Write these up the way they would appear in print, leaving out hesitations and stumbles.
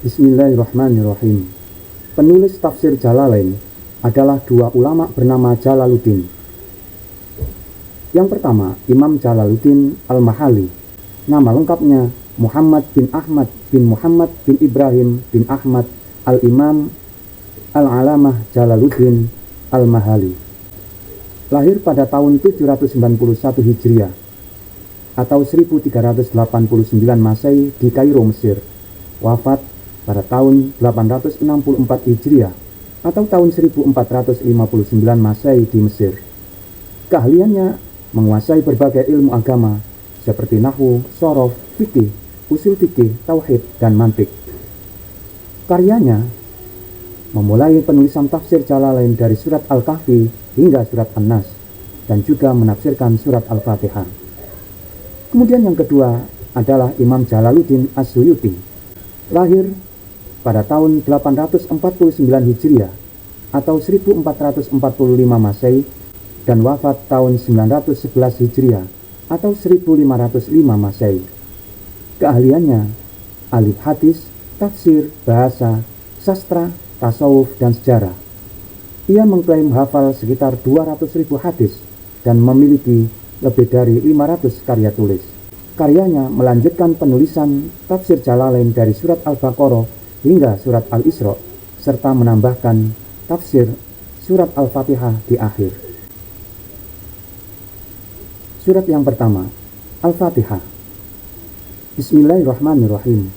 Bismillahirrahmanirrahim. Penulis tafsir Jalalain adalah dua ulama bernama Jalaluddin. Yang pertama, Imam Jalaluddin Al-Mahali. Nama lengkapnya Muhammad bin Ahmad bin Muhammad bin Ibrahim bin Ahmad Al-Imam Al-Alamah Jalaluddin Al-Mahali. Lahir pada tahun 791 Hijriah atau 1389 Masehi di Kairo, Mesir. Wafat pada tahun 864 Hijriah atau tahun 1459 Masehi di Mesir. Keahliannya menguasai berbagai ilmu agama seperti nahwu, shorof, fikih, usul fikih, tauhid, dan mantik. Karyanya memulai penulisan tafsir Jalalain dari surat Al-Kahfi hingga surat An-Nas dan juga menafsirkan surat Al-Fatihah. Kemudian yang kedua adalah Imam Jalaluddin As-Suyuti. Lahir pada tahun 849 Hijriah atau 1445 Masehi dan wafat tahun 911 Hijriah atau 1505 Masehi. Keahliannya alif hadis, tafsir, bahasa, sastra, tasawuf, dan sejarah. Ia mengklaim hafal sekitar 200.000 hadis dan memiliki lebih dari 500 karya tulis. Karyanya melanjutkan penulisan tafsir Jalalain dari surat Al-Baqarah hingga surat Al-Isra serta menambahkan tafsir surat Al-Fatihah di akhir. Surat yang pertama, Al-Fatihah. Bismillahirrahmanirrahim.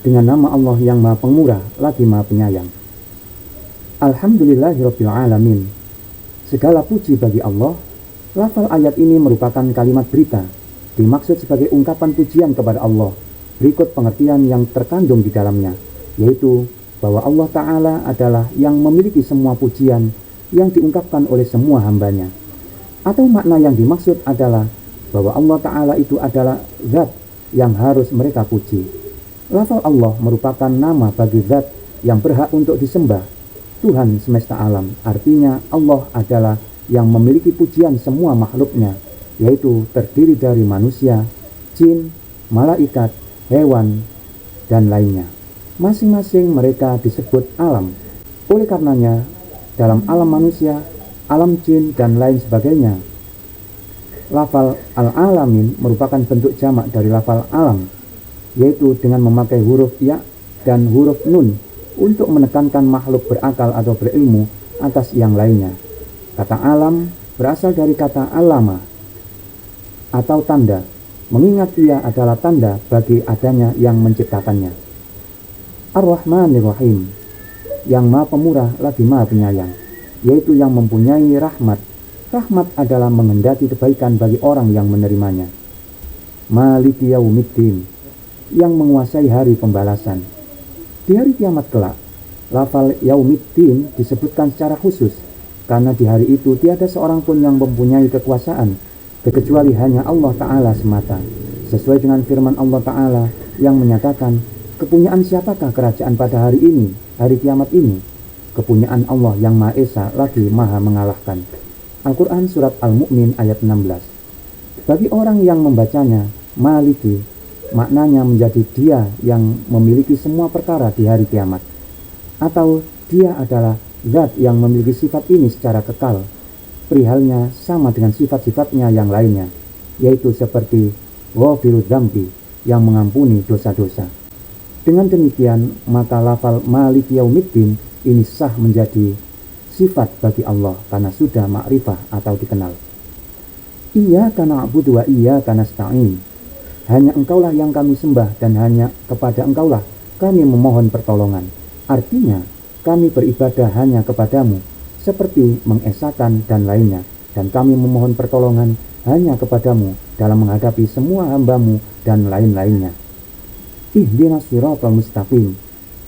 Dengan nama Allah yang Maha Pemurah lagi Maha Penyayang. Alhamdulillahirabbil alamin. Segala puji bagi Allah. Lafal ayat ini merupakan kalimat berita, dimaksud sebagai ungkapan pujian kepada Allah. Berikut pengertian yang terkandung di dalamnya, yaitu bahwa Allah Ta'ala adalah yang memiliki semua pujian yang diungkapkan oleh semua hambanya. Atau makna yang dimaksud adalah bahwa Allah Ta'ala itu adalah zat yang harus mereka puji. Lafal Allah merupakan nama bagi zat yang berhak untuk disembah, Tuhan semesta alam. Artinya Allah adalah yang memiliki pujian semua makhluknya, yaitu terdiri dari manusia, jin, malaikat, hewan, dan lainnya. Masing-masing mereka disebut alam. Oleh karenanya, dalam alam manusia, alam jin, dan lain sebagainya, lafal al-alamin merupakan bentuk jamak dari lafal alam, yaitu dengan memakai huruf ya dan huruf nun untuk menekankan makhluk berakal atau berilmu atas yang lainnya. Kata alam berasal dari kata alama atau tanda, mengingat ia adalah tanda bagi adanya yang menciptakannya. Ar-Rahmanir-Rahim, yang Maha Pemurah lagi Maha Penyayang, yaitu yang mempunyai rahmat. Rahmat adalah menghendaki kebaikan bagi orang yang menerimanya. Maliki Yaumiddin, yang menguasai hari pembalasan. Di hari kiamat kelak, lafal Yaumiddin disebutkan secara khusus karena di hari itu tiada seorang pun yang mempunyai kekuasaan kecuali hanya Allah Ta'ala semata. Sesuai dengan firman Allah Ta'ala yang menyatakan, kepunyaan siapakah kerajaan pada hari ini, hari kiamat ini? Kepunyaan Allah yang Maha Esa lagi Maha mengalahkan. Al-Quran Surat Al-Mu'min ayat 16. Bagi orang yang membacanya, Maliki, maknanya menjadi dia yang memiliki semua perkara di hari kiamat, atau dia adalah zat yang memiliki sifat ini secara kekal. Perihalnya sama dengan sifat-sifatnya yang lainnya, yaitu seperti Ghafirudz Dzambi, yang mengampuni dosa-dosa. Dengan demikian, maka lafal Maliki Yaumiddin ini sah menjadi sifat bagi Allah karena sudah makrifah atau dikenal. Iyyaka na'budu wa iyyaka nasta'in. Hanya Engkaulah yang kami sembah dan hanya kepada Engkaulah kami memohon pertolongan. Artinya, kami beribadah hanya kepadamu, seperti mengesakan dan lainnya, dan kami memohon pertolongan hanya kepadamu dalam menghadapi semua hambamu dan lain-lainnya. Ihdinas siratal mustaqim,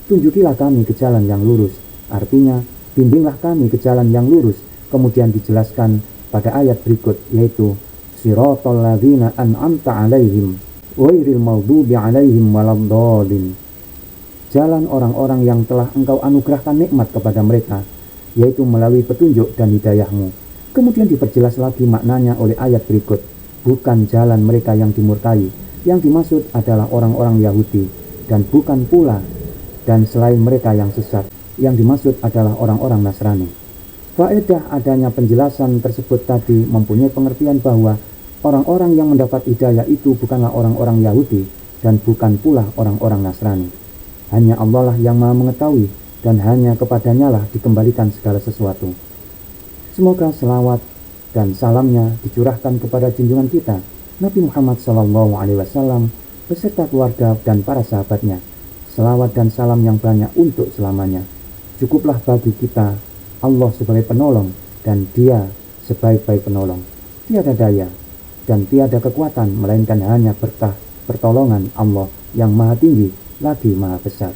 tunjukilah kami ke jalan yang lurus. Artinya, bimbinglah kami ke jalan yang lurus. Kemudian dijelaskan pada ayat berikut, yaitu siratal ladzina an'amta alaihim ghairil maghdubi alaihim waladdallin. Jalan orang-orang yang telah Engkau anugerahkan nikmat kepada mereka, yaitu melalui petunjuk dan hidayahmu. Kemudian diperjelas lagi maknanya oleh ayat berikut, bukan jalan mereka yang dimurkai. Yang dimaksud adalah orang-orang Yahudi, dan bukan pula dan selain mereka yang sesat. Yang dimaksud adalah orang-orang Nasrani. Faedah adanya penjelasan tersebut tadi mempunyai pengertian bahwa orang-orang yang mendapat hidayah itu bukanlah orang-orang Yahudi dan bukan pula orang-orang Nasrani. Hanya Allah lah yang Maha mengetahui dan hanya kepadanya lah dikembalikan segala sesuatu. Semoga selawat dan salamnya dicurahkan kepada junjungan kita Nabi Muhammad SAW beserta keluarga dan para sahabatnya. Selawat dan salam yang banyak untuk selamanya. Cukuplah bagi kita Allah sebagai penolong dan Dia sebaik-baik penolong. Tiada daya dan tiada kekuatan melainkan hanya berkah pertolongan Allah yang maha tinggi lagi maha besar.